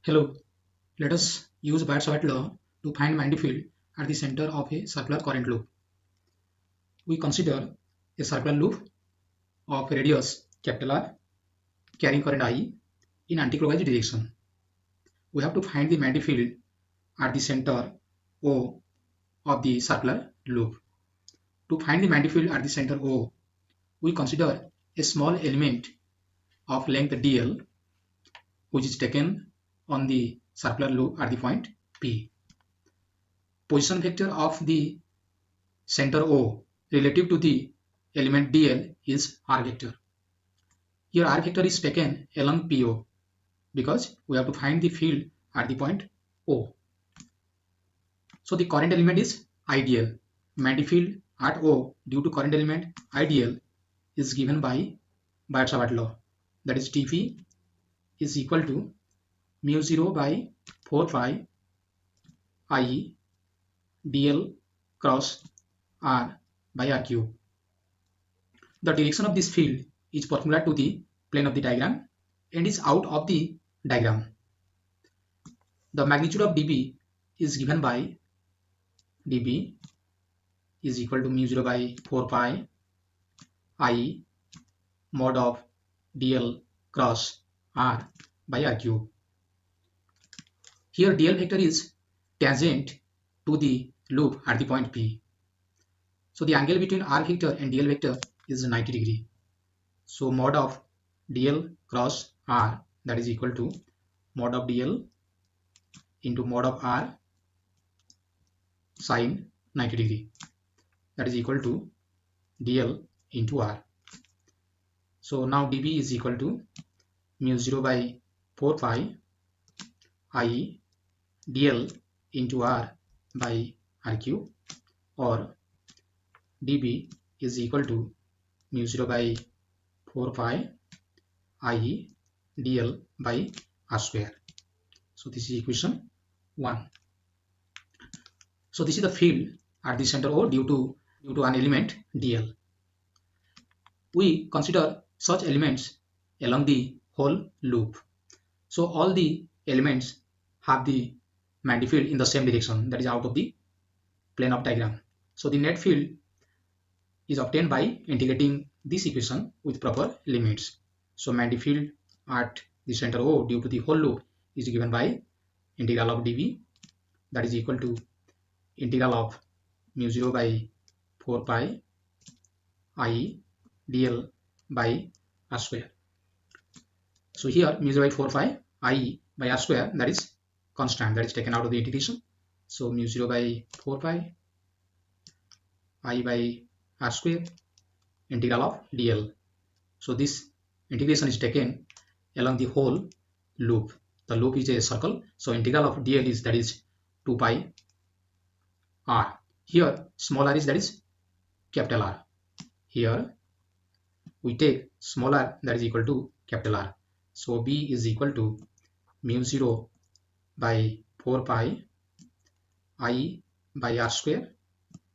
Hello, let us use Biot-Savart law to find magnetic field at the center of a circular current loop. We consider a circular loop of radius R carrying current I in anticlockwise direction. We have to find the magnetic field at the center O of the circular loop. To find the magnetic field at the center O, we consider a small element of length dl which is taken on the circular loop at the point P. Position vector of the center O relative to the element dl is r vector. Here r vector is taken along PO because we have to find the field at the point O. So the current element is ideal. Magnetic field at O due to current element ideal is given by Biot-Savart law. That is dP is equal to mu 0 by 4 pi I dl cross r by r cube. The direction of this field is perpendicular to the plane of the diagram and is out of the diagram. The magnitude of dB is given by dB is equal to mu 0 by 4 pi I mod of dl cross r by r cube. Here dl vector is tangent to the loop at the point P. So the angle between r vector and dl vector is 90 degree. So mod of dl cross r, that is equal to mod of dl into mod of r sine 90 degree, that is equal to dl into r. So now dB is equal to mu 0 by 4 pi I dl into r by r cube, or dB is equal to mu 0 by 4 pi I dl by r square. So this is equation 1. So this is the field at the center O due to an element dl. We consider such elements along the whole loop. So all the elements have the magnetic field in the same direction, that is out of the plane of diagram. So the net field is obtained by integrating this equation with proper limits. So magnetic field at the center O due to the whole loop is given by integral of dV, that is equal to integral of mu 0 by 4 pi I dl by r square. So here mu 0 by 4 pi I by r square, that is constant, that is taken out of the integration. So mu 0 by 4 pi I by r square integral of dl. So this integration is taken along the whole loop. The loop is a circle, so integral of dl is, that is 2 pi r. Here small r is, that is capital R. Here we take small r, that is equal to capital R. So B is equal to mu 0 by 4 pi I by r square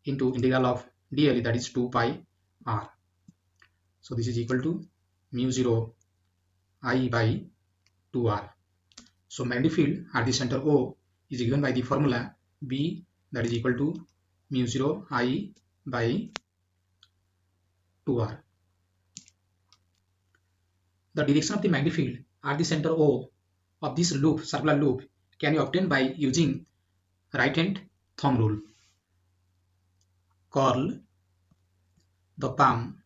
into integral of dl, that is 2 pi r. So this is equal to mu 0 I by 2r. So magnetic field at the center O is given by the formula B, that is equal to mu 0 I by 2r. The direction of the magnetic field at the center O of this loop, circular loop, can be obtained by using right hand thumb rule. Curl the palm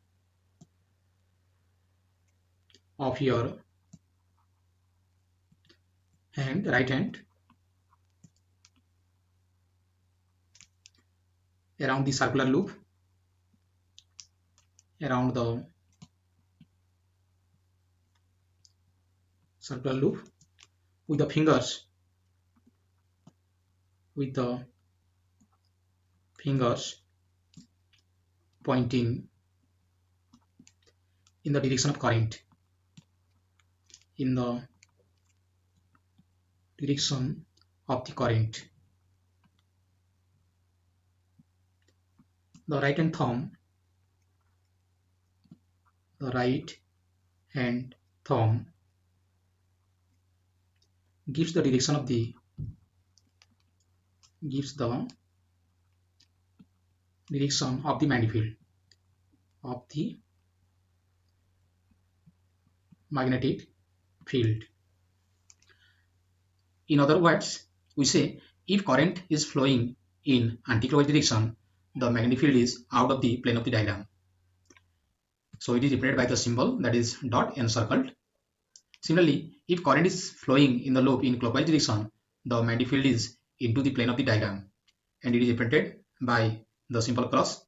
of your hand, right hand, around the circular loop, around the circular loop with the fingers, pointing in the direction of current, in the direction of the current. The right hand thumb, gives the direction of the magnetic field. In other words, we say if current is flowing in anticlockwise direction, the magnetic field is out of the plane of the diagram. So it is represented by the symbol that is dot encircled. Similarly, if current is flowing in the loop in clockwise direction, the magnetic field is into the plane of the diagram, and it is represented by the symbol cross,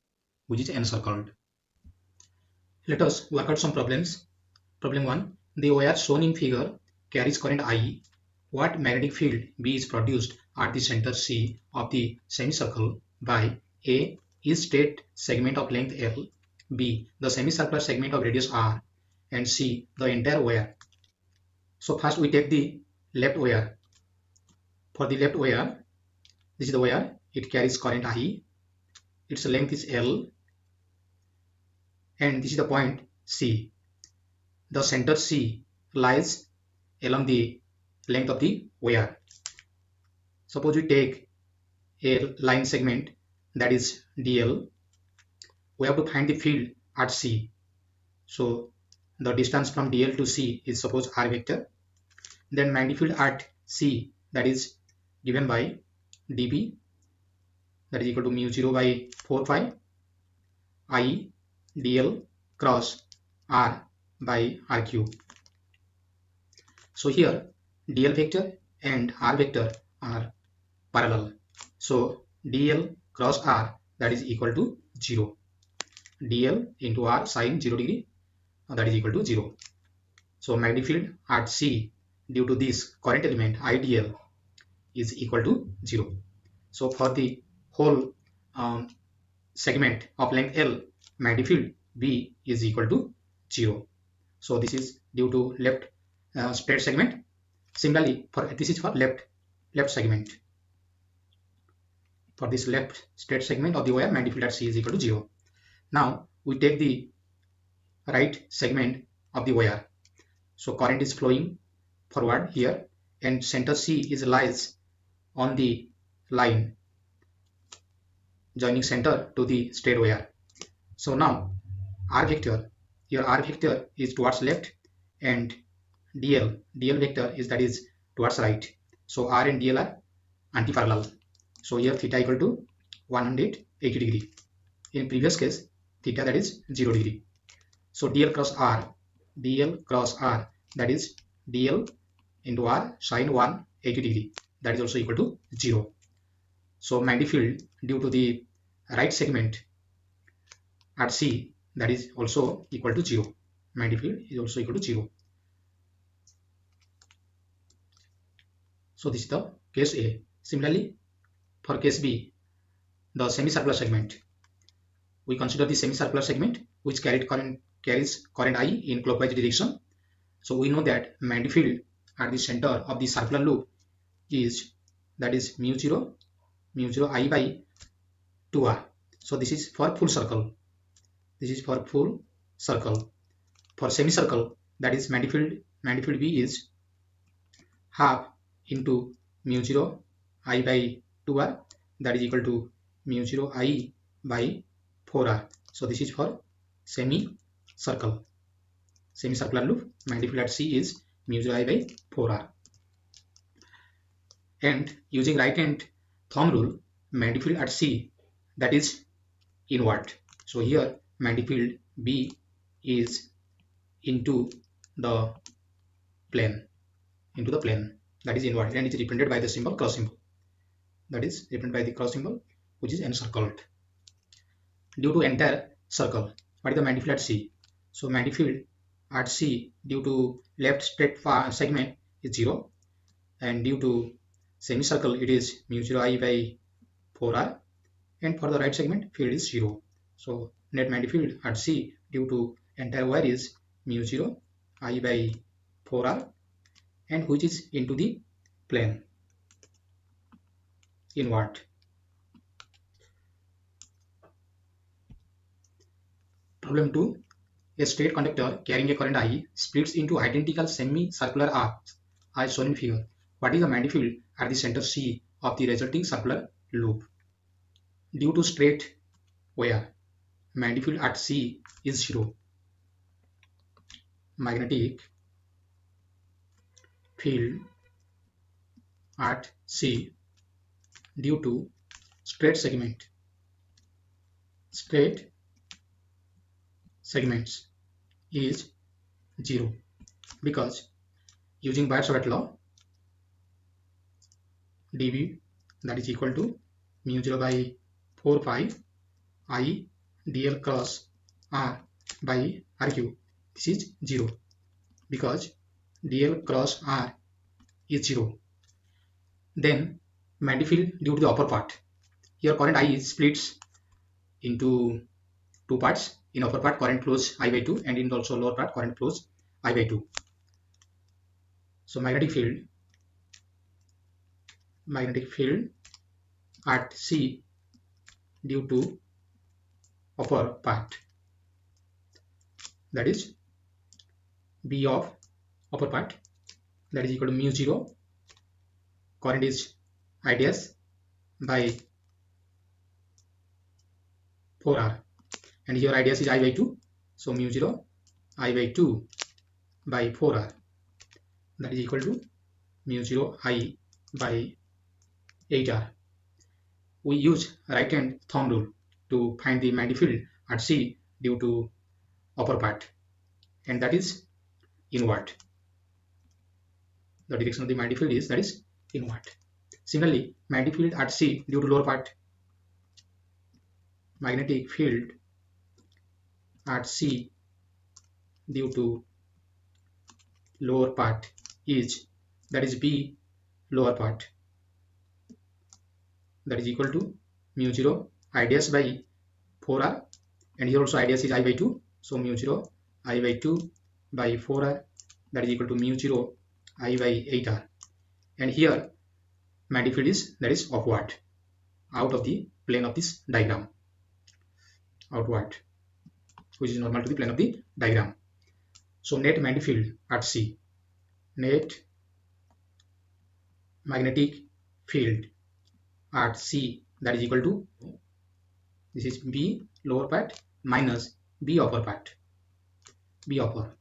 which is encircled. Let us work out some problems. Problem 1. The wire shown in figure carries current I. What magnetic field B is produced at the center C of the semicircle by A. Each straight segment of length L, B. the semicircular segment of radius R, and C. the entire wire. So first we take the left wire. For the left wire, this is the wire. It carries current I. Its length is L, and this is the point C. The center C lies along the length of the wire. Suppose we take a line segment that is DL. We have to find the field at C. So the distance from DL to C is suppose R vector. Then magnetic field at C, that is given by dB, that is equal to mu0 by 4 pi I dl cross R by R cube. So here dl vector and R vector are parallel. So dl cross R, that is equal to 0. dl into R sin 0 degree, that is equal to 0. So magnetic field at C due to this current element IDL is equal to 0. So for the whole segment of length L, magnetic field B is equal to 0. So this is due to left straight segment. Similarly, this is for left segment. For this left straight segment of the wire, magnetic field at C is equal to 0. Now we take the right segment of the wire. So current is flowing forward here, and center C is lies on the line joining center to the straight wire. So now R vector, here R vector is towards left, and dl vector is towards right. So R and dl are anti-parallel. So here theta equal to 180 degree. In previous case, theta, that is 0 degree. So dl cross R, that is dl into R sin 180 degree, that is also equal to 0. So magnetic field due to the right segment at C, that is also equal to 0. Magnetic field is also equal to 0. So this is the case A. Similarly, for case B, the semicircular segment, we consider the semicircular segment which carries current I in clockwise direction. So we know that magnetic field at the center of the circular loop is, that is mu0 I by 2R. So this is for full circle. For semicircle, that is magnetic field B is half into mu0 I by 2R, that is equal to mu0 I by 4R. So this is for semicircular loop. Magnetic field at C is mu0 I by 4R. And using right hand thumb rule, magnetic field at C, that is inward. So here magnetic field B is into the plane, that is inward, and it is represented by the symbol cross symbol, that is represented by the cross symbol, which is encircled. Due to entire circle, what is the magnetic field at C? So magnetic field at C due to left straight segment is 0, and due to semicircle it is mu0 I by 4R, and for the right segment field is 0. So net magnetic field at C due to entire wire is mu0 I by 4R, and which is into the plane, inward. Problem 2. A straight conductor carrying a current I splits into identical semicircular arcs as shown in figure. What is the magnetic field at the center C of the resulting circular loop? Due to straight wire, magnetic field at C is 0. Magnetic field at C due to straight segments is 0, because using Biot-Savart law, dB that is equal to mu 0 by 4 pi I dl cross r by r cube. This is 0 because dl cross r is 0. Then magnetic field due to the upper part. Here current I is splits into two parts. In upper part current flows I by 2, and in also lower part current flows I by 2. So magnetic field at C due to upper part, that is B of upper part, that is equal to mu 0, current is I dash by 4r, and here I dash is I by 2, so mu 0 I by 2 by 4r, that is equal to mu 0 I by 8r. We use right hand thumb rule to find the magnetic field at C due to upper part, and that is inward. The direction of the magnetic field is, that is, inward. Similarly, magnetic field at C due to lower part, magnetic field at C due to lower part is, that is B lower part, that is equal to mu 0 I dash by 4r, and here also I dash is I by 2, so mu 0 I by 2 by 4r, that is equal to mu 0 I by 8r, and here magnetic field is, that is, upward, out of the plane of this diagram, outward, which is normal to the plane of the diagram. So net magnetic field at C, net magnetic field at C, that is equal to, this is B lower part minus B upper part, B upper,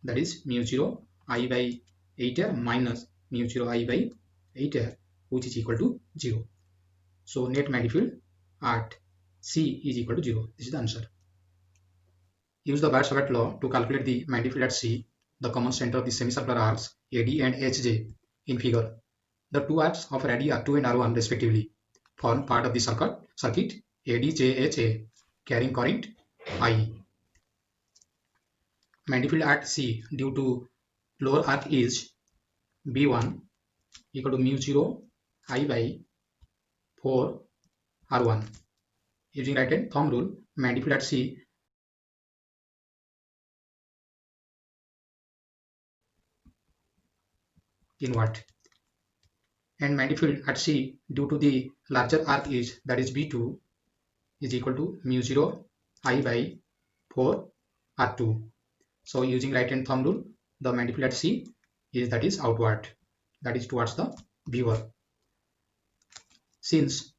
that is mu 0 I by 8r minus mu 0 I by 8r, which is equal to 0. So net magnetic field at C is equal to 0. This is the answer. Use the Biot-Savart law to calculate the magnetic field at C, the common center of the semicircular arcs AD and HJ in figure. The two arcs of radii R2 and R1 respectively form part of the circuit ADJHA carrying current I. Magnetic field at C due to lower arc is B1 equal to mu 0 I by 4 R1. Using right hand thumb rule, magnetic field at C inward, and magnetic field at C due to the larger arc is, that is B2, is equal to mu 0 I by 4 R2. So using right hand thumb rule, the magnetic field at C is, that is, outward, that is towards the viewer. Since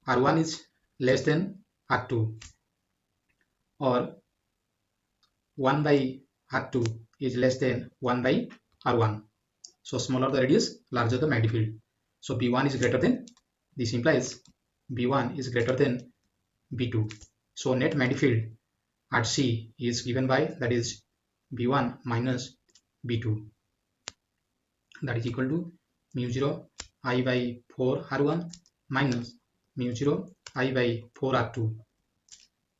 R1 is less than R2, or 1 by R2 is less than 1 by R1, so smaller the radius, larger the magnetic field. So B1 is greater than, this implies B1 is greater than B2. So net magnetic field at C is given by, that is B1 minus B2, that is equal to mu 0 I by 4 R1 minus mu 0 I by 4 R2.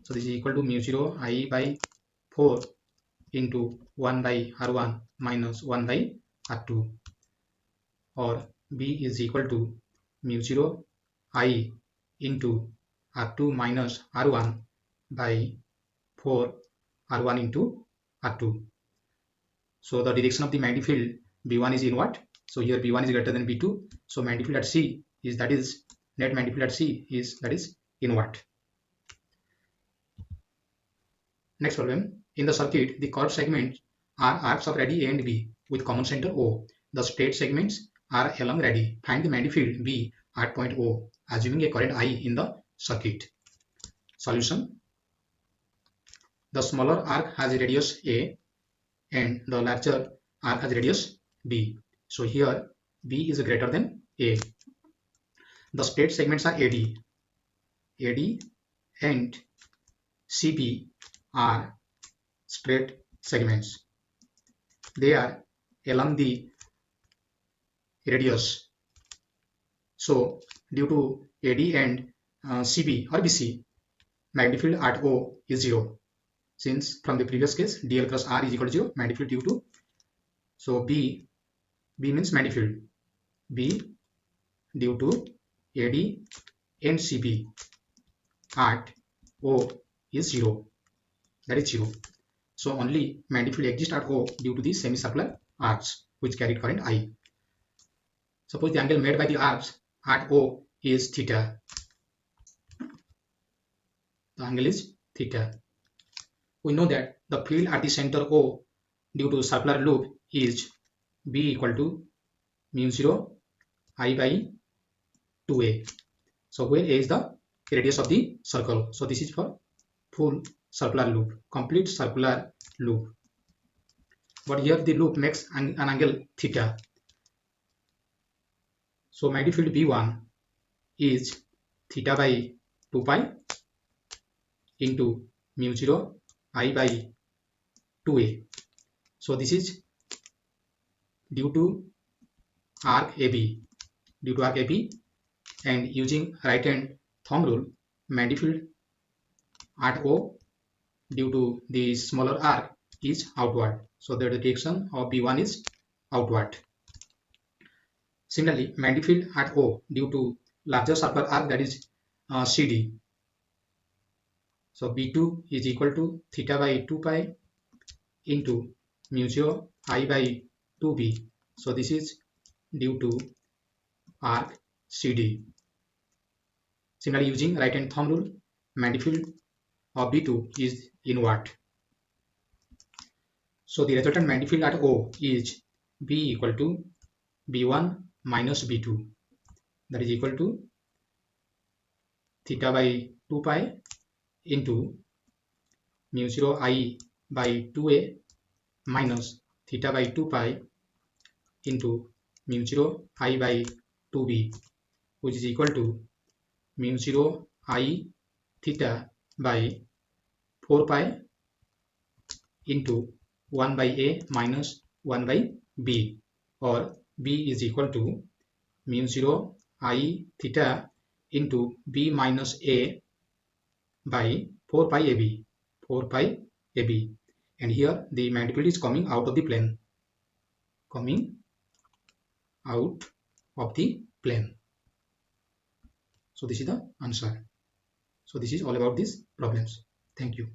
So this is equal to mu 0 I by 4 into 1 by R1 minus 1 by R2, or B is equal to mu 0 I into R2 minus R1 by 4 R1 into R2. So the direction of the magnetic field B1 is inward, so here B1 is greater than B2, so magnetic field at C is, that is, net magnetic field at C is, that is, inward. Next problem. In the circuit, the curved segments are arcs of radii A and B with common center O. The straight segments are along radii. Find the magnetic field B at point O, assuming a current I in the circuit. Solution. The smaller arc has a radius A and the larger arc has radius B. So here B is greater than A. The straight segments are AD and CB are straight segments. They are along the radius. So due to AD and CB or BC, magnetic field at O is 0. Since from the previous case dl cross r is equal to 0, magnetic field due to, so B means magnetic field, B due to AD and CB at O is 0, that is 0. So only magnetic field exists at O due to the semicircular arcs which carry current I. Suppose the angle made by the arcs at O is theta. The angle is theta. We know that the field at the center O due to circular loop is B equal to mu 0 I by 2a. So where a is the radius of the circle. So this is for full circular loop, complete circular loop. But here the loop makes an angle theta. So magnetic field B1 is theta by 2 pi into mu 0 I by 2a. So this is due to arc AB. Due to arc AB, and using right hand thumb rule, magnetic field at O due to the smaller arc is outward. So the direction of B1 is outward. Similarly, magnetic field at O due to larger circular arc, that is CD. So B2 is equal to theta by 2 pi into mu 0 I by 2b. So this is due to arc CD. Similarly, using right hand thumb rule, magnetic field of B2 is inward. So the resultant magnetic field at O is B equal to B1 minus B2, that is equal to theta by 2 pi into mu 0 I by 2a minus theta by 2 pi into mu 0 I by 2b, which is equal to mu 0 I theta by 4 pi into 1 by a minus 1 by b, or b is equal to mu 0 I theta into b minus a by 4 pi ab, 4 pi ab. And here the magnetic field is coming out of the plane, coming out of the plane. So this is the answer. So this is all about these problems. Thank you.